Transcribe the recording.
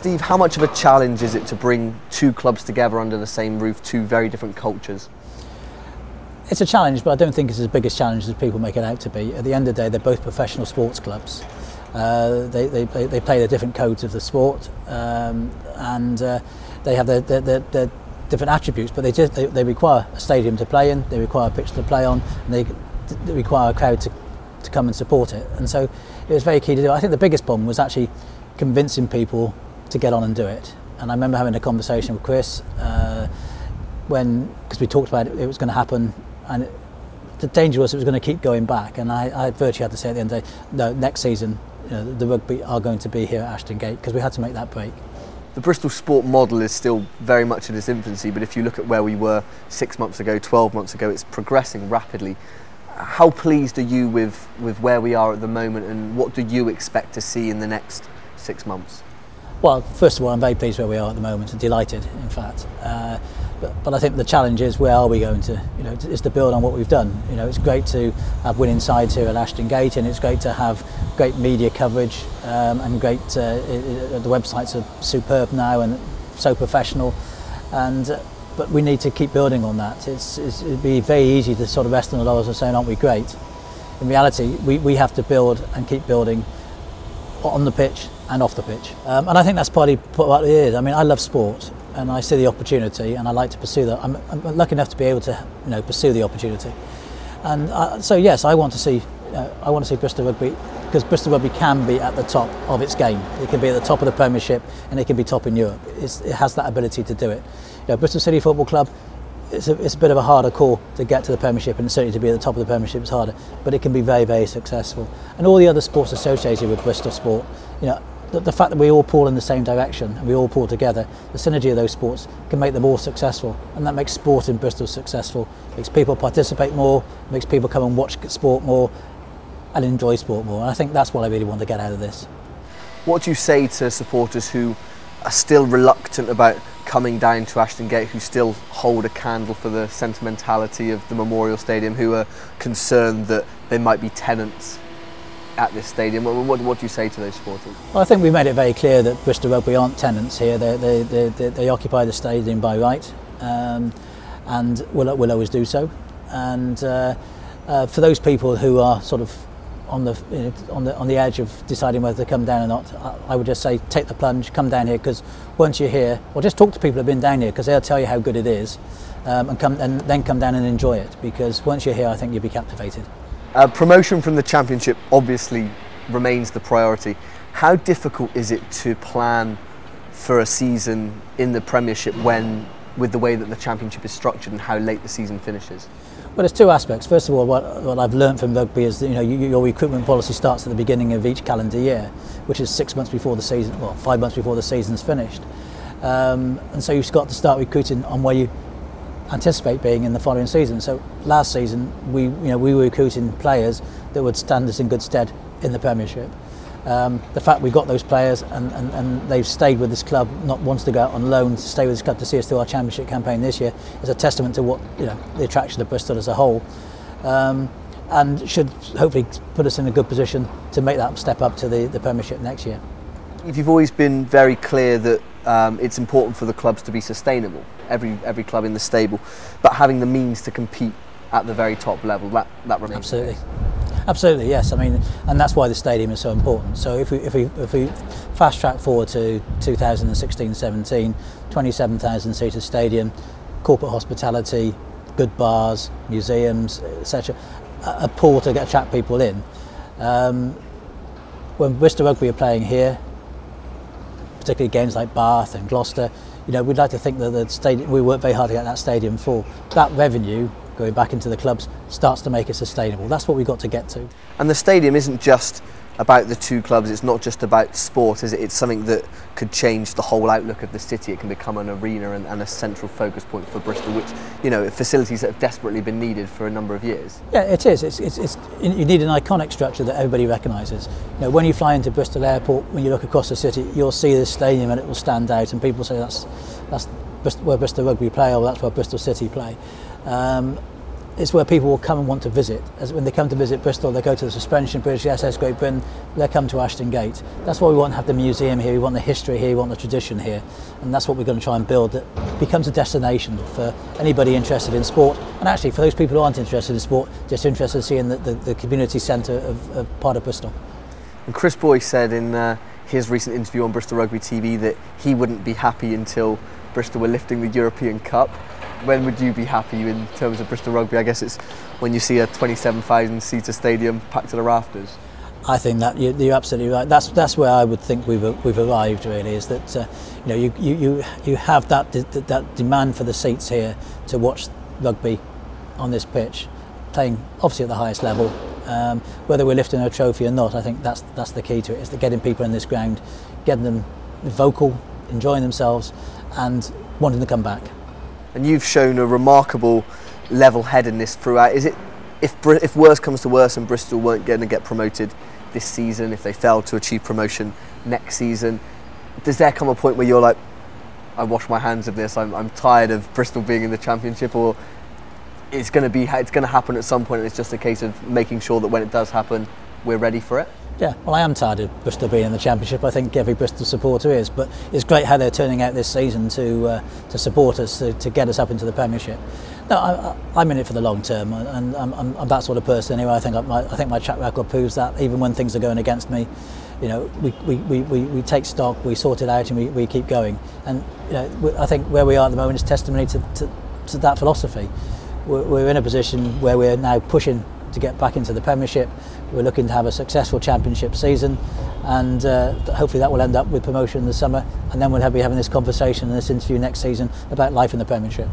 Steve, how much of a challenge is it to bring two clubs together under the same roof, two very different cultures? It's a challenge, but I don't think it's as big a challenge as people make it out to be. At the end of the day, they're both professional sports clubs. They play the different codes of the sport, and they have their different attributes, but they require a stadium to play in, they require a pitch to play on, and they require a crowd to come and support it. And so it was very key to do. I think the biggest problem was actually convincing people to get on and do it. And I remember having a conversation with Chris because we talked about it was going to happen, and the danger was it was going to keep going back. And I virtually had to say at the end of the day, no, next season, the rugby are going to be here at Ashton Gate, because we had to make that break. The Bristol sport model is still very much in its infancy, but if you look at where we were 6 months ago, 12 months ago, it's progressing rapidly. How pleased are you with where we are at the moment, and what do you expect to see in the next 6 months? Well, first of all, I'm very pleased where we are at the moment, and delighted, in fact. But I think the challenge is, where are we going to? Is to build on what we've done. It's great to have winning sides here at Ashton Gate, and it's great to have great media coverage, and great. The websites are superb now and so professional, but we need to keep building on that. It'd be very easy to sort of rest on the laurels and saying, aren't we great? In reality, we have to build and keep building on the pitch and off the pitch. And I think that's partly what it is. I mean, I love sport, and I see the opportunity, and I like to pursue that. I'm lucky enough to be able to pursue the opportunity. And so yes, I want to see Bristol Rugby, because Bristol Rugby can be at the top of its game. It can be at the top of the Premiership, and it can be top in Europe. It has that ability to do it. Bristol City Football Club, it's a bit of a harder call to get to the Premiership, and certainly to be at the top of the Premiership is harder, but it can be very, very successful. And all the other sports associated with Bristol Sport, the fact that we all pull in the same direction and we all pull together, the synergy of those sports can make them all successful, and that makes sport in Bristol successful. Makes people participate more, makes people come and watch sport more and enjoy sport more. And I think that's what I really want to get out of this. What do you say to supporters who are still reluctant about coming down to Ashton Gate, who still hold a candle for the sentimentality of the Memorial Stadium, who are concerned that they might be tenants at this stadium? What do you say to those supporters? Well, I think we made it very clear that Bristol Rugby aren't tenants here. They occupy the stadium by right, and will always do so. And for those people who are sort of on the edge of deciding whether to come down or not, I would just say take the plunge, come down here, because once you're here, or just talk to people who've been down here, because they'll tell you how good it is, and then come down and enjoy it, because once you're here, I think you'll be captivated. Promotion from the Championship obviously remains the priority. How difficult is it to plan for a season in the Premiership with the way that the Championship is structured and how late the season finishes? Well, there's two aspects. First of all, what I've learned from rugby is that your recruitment policy starts at the beginning of each calendar year, which is 6 months before the season, well, 5 months before the season's finished. And so you've got to start recruiting on where you anticipate being in the following season. So last season we were recruiting players that would stand us in good stead in the Premiership. The fact we got those players and they've stayed with this club, not wanting to go out on loan, to stay with this club to see us through our Championship campaign this year, is a testament to what the attraction of Bristol as a whole, and should hopefully put us in a good position to make that step up to the Premiership next year. You've always been very clear that it's important for the clubs to be sustainable, every club in the stable, but having the means to compete at the very top level, that remains. Absolutely. Absolutely, yes. I mean, and that's why the stadium is so important. So if we fast track forward to 2016-17, 27,000 seater stadium, corporate hospitality, good bars, museums, etc., a pool to attract people in. When Bristol Rugby are playing here, particularly games like Bath and Gloucester, we'd like to think that the stadium, we work very hard to get that stadium full. That revenue going back into the clubs starts to make it sustainable. That's what we've got to get to. And the stadium isn't just about the two clubs, it's not just about sport, is it? It's something that could change the whole outlook of the city. It can become an arena and a central focus point for Bristol, which, facilities that have desperately been needed for a number of years. Yeah, it is. You need an iconic structure that everybody recognises. When you fly into Bristol Airport, when you look across the city, you'll see this stadium and it will stand out, and people say that's where Bristol Rugby play, or that's where Bristol City play. it's where people will come and want to visit. As when they come to visit Bristol, they go to the Suspension Bridge, the SS Great Britain, they come to Ashton Gate. That's why we want to have the museum here, we want the history here, we want the tradition here, and that's what we're going to try and build, that becomes a destination for anybody interested in sport, and actually for those people who aren't interested in sport, just interested in seeing the community centre of part of Bristol. And Chris Boyce said in his recent interview on Bristol Rugby TV that he wouldn't be happy until Bristol were lifting the European Cup. When would you be happy in terms of Bristol Rugby? I guess it's when you see a 27,000 seater stadium packed to the rafters. I think that you're absolutely right. That's where I would think we've arrived. Really, is that you have that demand for the seats here to watch rugby on this pitch, playing obviously at the highest level. Whether we're lifting a trophy or not, I think that's the key to it. Is that getting people in this ground, getting them vocal, enjoying themselves, and wanting to come back. And you've shown a remarkable level-headedness throughout. Is it, if worse comes to worse and Bristol weren't going to get promoted this season, if they failed to achieve promotion next season, does there come a point where you're like, I wash my hands of this, I'm tired of Bristol being in the Championship, or it's going to happen at some point and it's just a case of making sure that when it does happen, we're ready for it? Yeah, well, I am tired of Bristol being in the Championship. I think every Bristol supporter is, but it's great how they're turning out this season to support us, to get us up into the Premiership. No, I'm in it for the long term, and I'm that sort of person anyway. I think my track record proves that. Even when things are going against me, we take stock, we sort it out, and we keep going. And I think where we are at the moment is testimony to that philosophy. We're in a position where we're now pushing to get back into the Premiership. We're looking to have a successful Championship season, and hopefully that will end up with promotion in the summer, and then we'll be having this conversation and this interview next season about life in the Premiership.